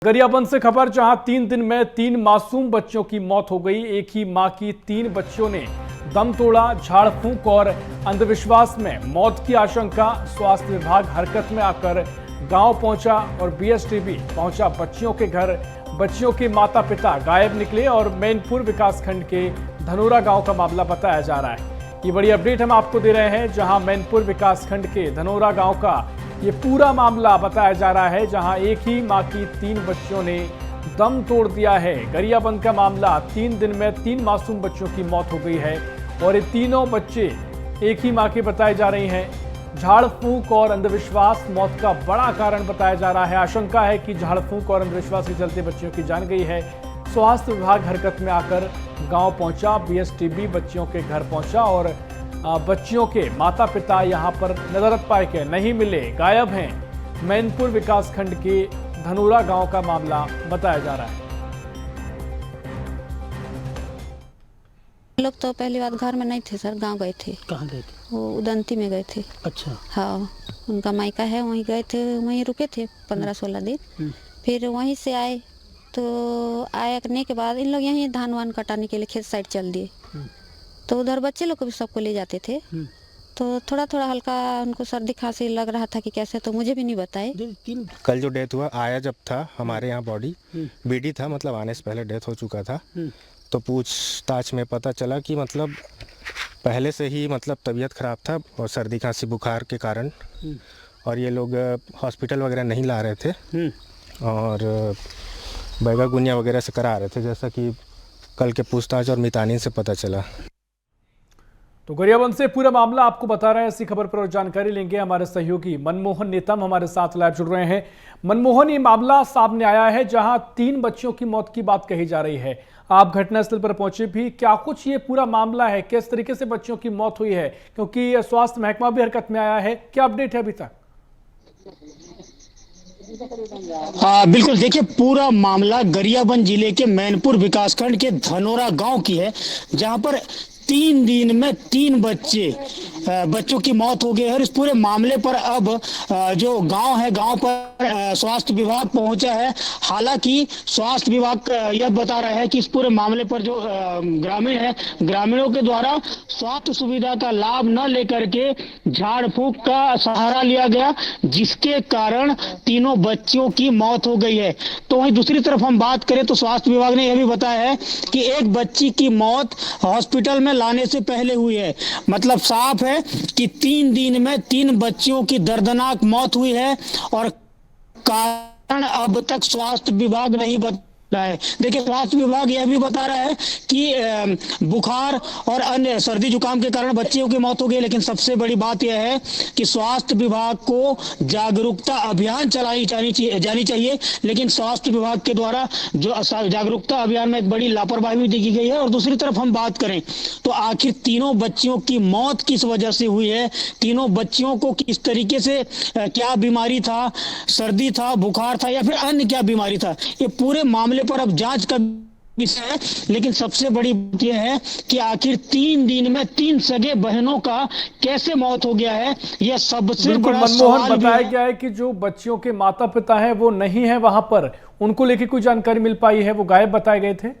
गरियाबंद से खबर, जहां 3 दिन में 3 मासूम बच्चों की मौत हो गई। एक ही मां की 3 बच्चियों ने दम तोड़ा। झाड़ फूंक और अंधविश्वास में मौत की आशंका। स्वास्थ्य विभाग हरकत में आकर गांव पहुंचा और बीएसटीबी पहुंचा बच्चियों के घर। बच्चियों के माता पिता गायब निकले और मैनपुर विकासखंड के धनोरा गांव का मामला बताया जा रहा है। ये बड़ी अपडेट हम आपको दे रहे हैं, जहां मैनपुर विकासखंड के धनोरा गांव का ये पूरा मामला बताया जा रहा है, जहां एक ही मां की 3 बच्चियों ने दम तोड़ दिया है। गरियाबंद का मामला, 3 दिन में 3 मासूम बच्चों की मौत हो गई है और ये तीनों बच्चे एक ही मां के बताए जा रहे हैं। झाड़ फूंक और अंधविश्वास मौत का बड़ा कारण बताया जा रहा है। आशंका है कि झाड़ फूंक और अंधविश्वास के चलते बच्चियों की जान गई है। स्वास्थ्य विभाग हरकत में आकर गांव पहुंचा, बीएसटीबी बच्चियों के घर पहुंचा और बच्चियों के माता पिता यहां पर नजरत पाए के नहीं मिले, गायब हैं। मैनपुर विकासखंड के धनोरा गांव का मामला बताया जा रहा है। लोग तो पहली बात घर में नहीं थे सर, गांव गए थे। कहाँ गए थे? वो उदंती में गए थे। अच्छा। हाँ, उनका मायका है, वहीं गए थे, वहीं रुके थे 15-16 दिन। फिर वहीं से आए, तो आने के बाद इन लोग यहीं धान वान कटाने के लिए खेत साइड चल दिए। तो उधर बच्चे लोग को भी सबको ले जाते थे। तो थोड़ा थोड़ा हल्का उनको सर्दी खांसी लग रहा था कि कैसे, तो मुझे भी नहीं बताए। कल जो डेथ हुआ, आया जब था हमारे यहाँ बॉडी बीडी था, मतलब आने से पहले डेथ हो चुका था। तो पूछताछ में पता चला कि मतलब पहले से ही मतलब तबीयत ख़राब था और सर्दी खांसी बुखार के कारण, और ये लोग हॉस्पिटल वगैरह नहीं ला रहे थे और बैगा गुनिया वगैरह से करा रहे थे, जैसा कि कल के पूछताछ और मितानी से पता चला। तो गरियाबंद से पूरा मामला आपको बता रहे हैं। इसी खबर पर और जानकारी लेंगे हमारे सहयोगी मनमोहन नेतम हमारे साथ लाइव जुड़ रहे हैं। मनमोहन, ये मामला सामने आया है जहां 3 बच्चियों की मौत की बात कही जा रही है। आप घटनास्थल पर पहुंचे भी, क्या कुछ ये पूरा मामला है, किस तरीके से बच्चियों की मौत हुई है, क्योंकि स्वास्थ्य महकमा भी हरकत में आया है, क्या अपडेट है अभी तक? बिल्कुल, देखिए पूरा मामला गरियाबंद जिले के मैनपुर विकासखंड के धनोरा गांव की है, जहां पर 3 दिन में 3 बच्चों की मौत हो गई है। और इस पूरे मामले पर अब जो गांव है, गांव पर स्वास्थ्य विभाग पहुंचा है। हालांकि स्वास्थ्य विभाग यह बता रहा है कि इस पूरे मामले पर जो ग्रामीण है, ग्रामीणों के द्वारा स्वास्थ्य सुविधा का लाभ न लेकर के झाड़ फूंक का सहारा लिया गया, जिसके कारण तीनों बच्चियों की मौत हो गई है। तो वहीं दूसरी तरफ हम बात करें तो स्वास्थ्य विभाग ने यह भी बताया है कि एक बच्ची की मौत हॉस्पिटल में लाने से पहले हुई है। मतलब साफ है कि 3 दिन में 3 बच्चियों की दर्दनाक मौत हुई है और कारण अब तक स्वास्थ्य विभाग नहीं बता रहा है। देखिए, स्वास्थ्य विभाग यह भी बता रहा है कि बुखार और अन्य सर्दी जुकाम के कारण बच्चियों की मौत हो गई, लेकिन सबसे बड़ी बात यह है कि स्वास्थ्य विभाग को जागरूकता अभियान चलाई जानी चाहिए। लेकिन स्वास्थ्य विभाग के द्वारा जो जागरूकता अभियान में एक बड़ी लापरवाही भी देखी गई है। और दूसरी तरफ हम बात करें तो आखिर तीनों बच्चियों की मौत किस वजह से हुई है, तीनों बच्चियों को किस तरीके से, क्या बीमारी था, सर्दी था, बुखार था या फिर अन्य क्या बीमारी था, ये पूरे मामले पर अब जांच का विषय है। लेकिन सबसे बड़ी बात यह है कि आखिर 3 दिन में 3 सगे बहनों का कैसे मौत हो गया है, यह सबसे बड़ा मनमोहन, बताया गया है कि जो बच्चियों के माता पिता हैं वो नहीं है वहां पर, उनको लेके कोई जानकारी मिल पाई है? वो गायब बताए गए थे।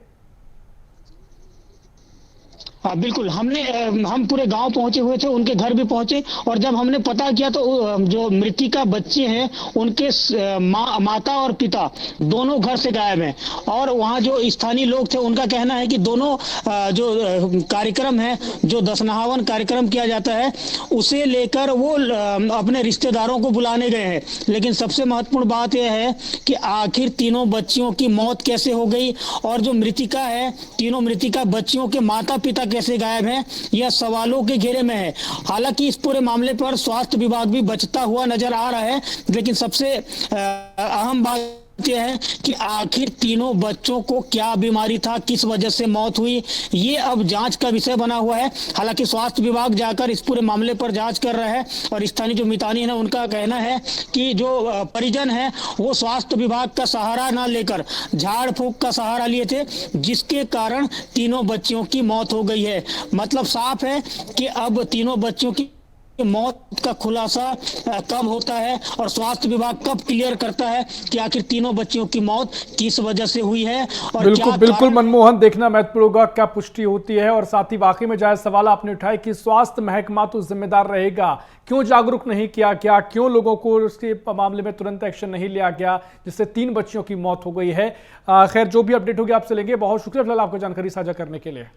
हाँ बिल्कुल, हम पूरे गांव पहुंचे हुए थे, उनके घर भी पहुंचे और जब हमने पता किया तो जो मृतिका बच्चे हैं उनके माता और पिता दोनों घर से गायब हैं। और वहां जो स्थानीय लोग थे उनका कहना है कि दोनों जो कार्यक्रम है, जो दशनाहवन कार्यक्रम किया जाता है, उसे लेकर वो अपने रिश्तेदारों को बुलाने गए हैं। लेकिन सबसे महत्वपूर्ण बात यह है कि आखिर तीनों बच्चियों की मौत कैसे हो गई और जो मृतिका है, तीनों मृतिका बच्चियों के माता पिता कैसे गायब हैं, यह सवालों के घेरे में है। हालांकि इस पूरे मामले पर स्वास्थ्य विभाग भी बचता हुआ नजर आ रहा है, लेकिन सबसे अहम बात यह है कि आखिर तीनों बच्चों को क्या बीमारी था, किस वजह से मौत हुई, ये अब जांच का विषय बना हुआ है। हालांकि स्वास्थ्य विभाग जाकर इस पूरे मामले पर जांच कर रहा है और स्थानीय जो मितानी है उनका कहना है कि जो परिजन है वो स्वास्थ्य विभाग का सहारा ना लेकर झाड़ फूंक का सहारा लिए थे, जिसके कारण तीनों बच्चियों की मौत हो गई है। मतलब साफ है कि अब तीनों बच्चों की मौत का खुलासा कब होता है और स्वास्थ्य विभाग कब क्लियर करता है कि आखिर तीनों बच्चियों की मौत किस वजह से हुई है और बिल्कुल क्या बिल्कुल कारण- मनमोहन, देखना महत्वपूर्ण होगा क्या पुष्टि होती है। और साथ ही वाकई में जायज सवाल आपने उठाए कि स्वास्थ्य महकमा तो जिम्मेदार रहेगा, क्यों जागरूक नहीं किया गया, क्यों लोगों को उसके मामले में तुरंत एक्शन नहीं लिया गया जिससे 3 बच्चियों की मौत हो गई है। खैर जो भी अपडेट होगी आपसे लेंगे। बहुत शुक्रिया फिलहाल आपको जानकारी साझा करने के लिए।